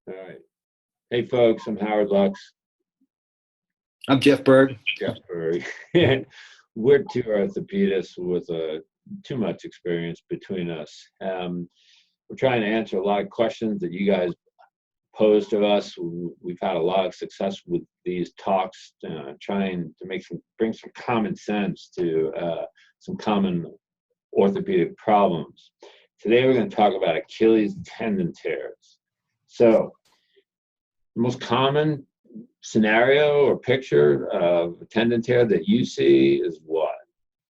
All right. Hey, folks, I'm Howard Lux. I'm Jeff Berg. Jeff Burry. We're two orthopedists with too much experience between us. We're trying to answer a lot of questions that you guys pose to us. We've had a lot of success with these talks, trying to bring some common sense to some common orthopedic problems. Today, we're going to talk about Achilles tendon tears. So, the most common scenario or picture of a tendon tear that you see is what?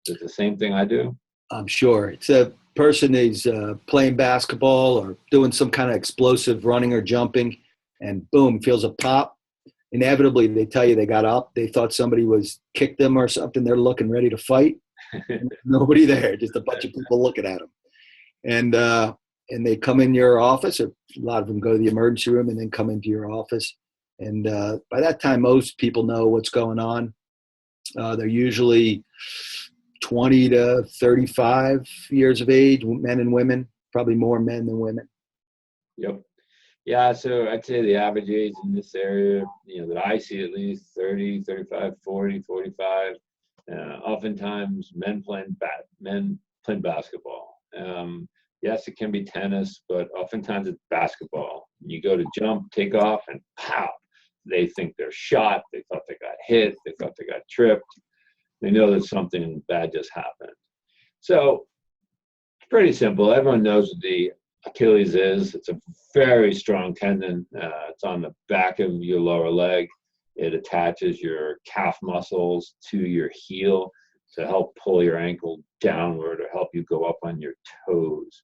Is it the same thing I do? I'm sure it's a person is playing basketball or doing some kind of explosive running or jumping, and boom, feels a pop. Inevitably, they tell you they got up. They thought somebody was kicked them or something. They're looking ready to fight. Nobody there, just a bunch of people looking at them. And they come in your office, or a lot of them go to the emergency room and then come into your office. And by that time, most people know what's going on. They're usually 20 to 35 years of age, men and women, probably more men than women. Yep. Yeah, so I'd say the average age in this area, that I see at least 30, 35, 40, 45. Oftentimes men playing basketball. Yes, it can be tennis, but oftentimes it's basketball. You go to jump, take off, and pow! They think they're shot. They thought they got hit. They thought they got tripped. They know that something bad just happened. So it's pretty simple. Everyone knows what the Achilles is. It's a very strong tendon. It's on the back of your lower leg. It attaches your calf muscles to your heel to help pull your ankle downward or help you go up on your toes.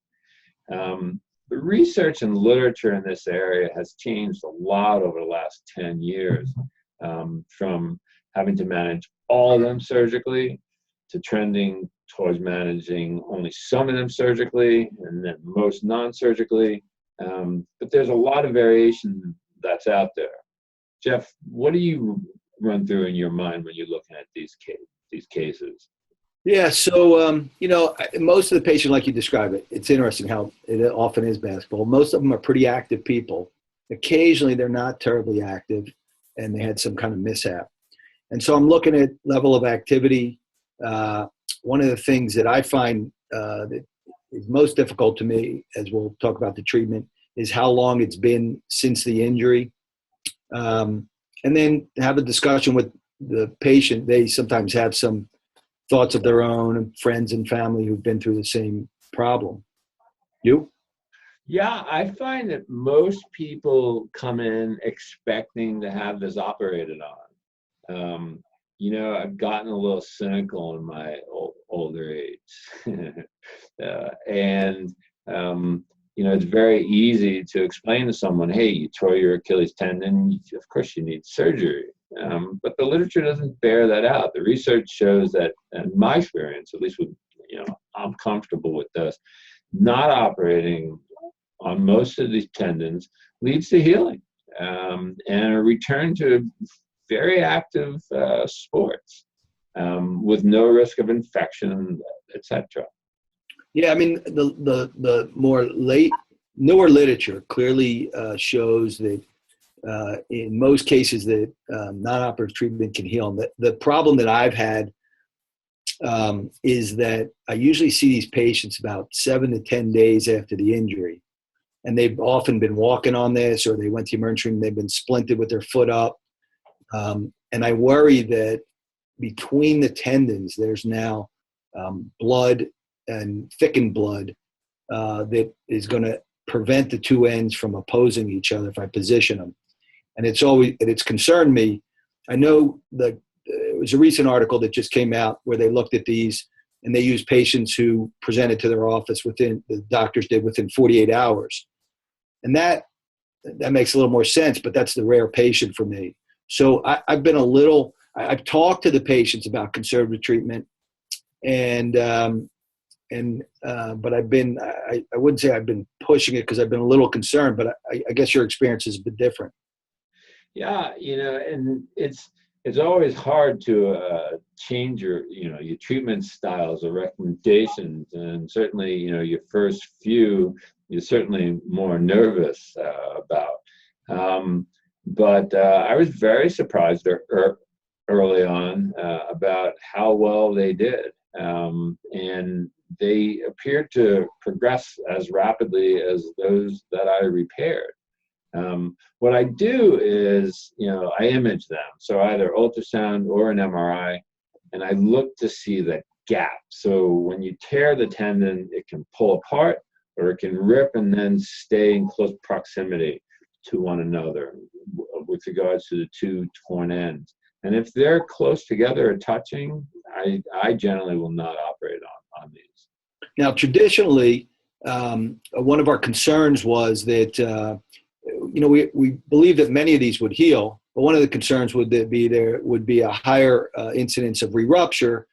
The research and literature in this area has changed a lot over the last 10 years, from having to manage all of them surgically to trending towards managing only some of them surgically and then most non-surgically. But there's a lot of variation that's out there. Jeff, what do you run through in your mind when you're looking at these cases? Yeah, so most of the patients, like you described it, it's interesting how it often is basketball. Most of them are pretty active people. Occasionally, they're not terribly active, and they had some kind of mishap. And so I'm looking at level of activity. One of the things that I find that is most difficult to me, as we'll talk about the treatment, is how long it's been since the injury. And then have a discussion with the patient. They sometimes have some thoughts of their own, and friends and family who've been through the same problem. You? Yeah, I find that most people come in expecting to have this operated on. I've gotten a little cynical in my older age. And it's very easy to explain to someone, hey, you tore your Achilles tendon, of course you need surgery. But the literature doesn't bear that out. The research shows that, in my experience, at least I'm comfortable with this, not operating on most of these tendons leads to healing, and a return to very active sports with no risk of infection, etc. Yeah, I mean, the newer literature clearly shows that in most cases that non-operative treatment can heal. The problem that I've had is that I usually see these patients about 7 to 10 days after the injury. And they've often been walking on this, or they went to the emergency room, they've been splinted with their foot up. And I worry that between the tendons, there's now blood and thickened blood that is going to prevent the two ends from opposing each other if I position them. And it's concerned me. I know that it was a recent article that just came out where they looked at these, and they used patients who presented to their office the doctors did within 48 hours. And that makes a little more sense, but that's the rare patient for me. So I've talked to the patients about conservative treatment, but I wouldn't say I've been pushing it because I've been a little concerned, but I guess your experience has been different. Yeah, and it's always hard to change your treatment styles or recommendations, and certainly your first few you're certainly more nervous about. But I was very surprised early on about how well they did. And they appeared to progress as rapidly as those that I repaired. What I do is, I image them. So either ultrasound or an MRI, and I look to see the gap. So when you tear the tendon, it can pull apart or it can rip and then stay in close proximity to one another with regards to the two torn ends. And if they're close together or touching, I generally will not operate on these. Now, traditionally, one of our concerns was that, we believe that many of these would heal, but one of the concerns would be there would be a higher incidence of re-rupture.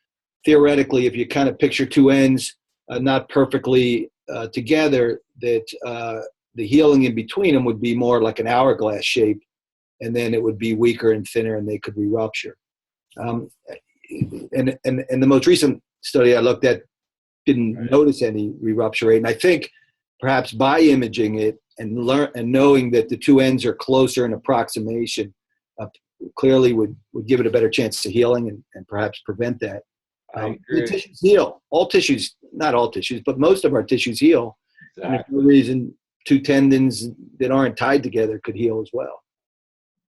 Theoretically, if you kind of picture two ends not perfectly together, that the healing in between them would be more like an hourglass shape, and then it would be weaker and thinner, and they could re-rupture. And the most recent study I looked at didn't notice any re-rupture rate, and I think perhaps by imaging it and knowing that the two ends are closer in approximation, clearly would give it a better chance to healing and perhaps prevent that. I agree. The tissues heal. All tissues, not all tissues, but most of our tissues heal. Exactly. And there's no reason two tendons that aren't tied together could heal as well.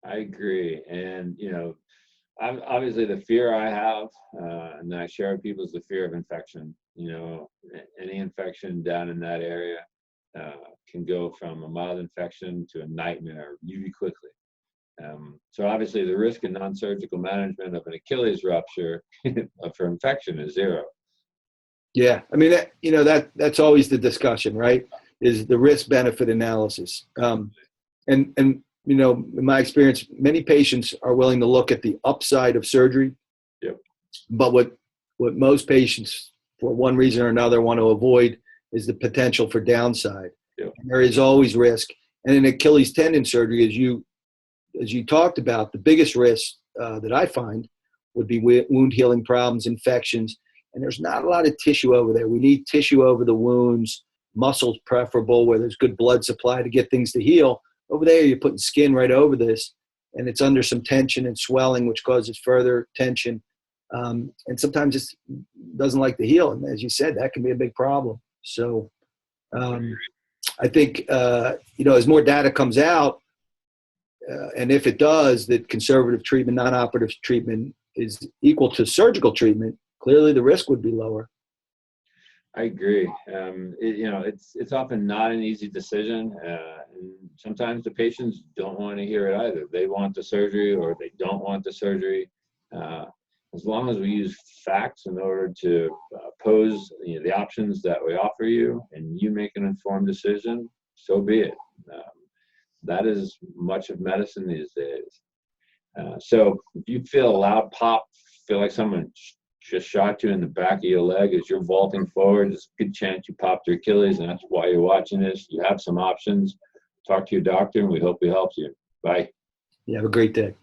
I agree. And, obviously the fear I have, and I share with people, is the fear of infection. Any infection down in that area can go from a mild infection to a nightmare really quickly. So obviously the risk in non-surgical management of an Achilles rupture for infection is zero. Yeah, I mean, that's always the discussion, right? Is the risk-benefit analysis. And in my experience, many patients are willing to look at the upside of surgery. Yep. But what most patients, for one reason or another, want to avoid is the potential for downside. Yep. And there is always risk. And in Achilles tendon surgery, as you talked about, the biggest risk that I find would be wound healing problems, infections, and there's not a lot of tissue over there. We need tissue over the wounds, muscles preferable, where there's good blood supply to get things to heal. Over there, you're putting skin right over this, and it's under some tension and swelling, which causes further tension. And sometimes it doesn't like to heal. And as you said, that can be a big problem. So I think, as more data comes out, and if it does, that conservative treatment, non-operative treatment is equal to surgical treatment, clearly the risk would be lower. I agree. It's often not an easy decision. And sometimes the patients don't want to hear it either. They want the surgery or they don't want the surgery. As long as we use facts in order to pose the options that we offer you, and you make an informed decision, so be it. That is much of medicine these days. So if you feel a loud pop, feel like someone just shot you in the back of your leg as you're vaulting forward, there's a good chance you popped your Achilles, and that's why you're watching this. You have some options. Talk to your doctor, and we hope we helped you. Bye. You have a great day.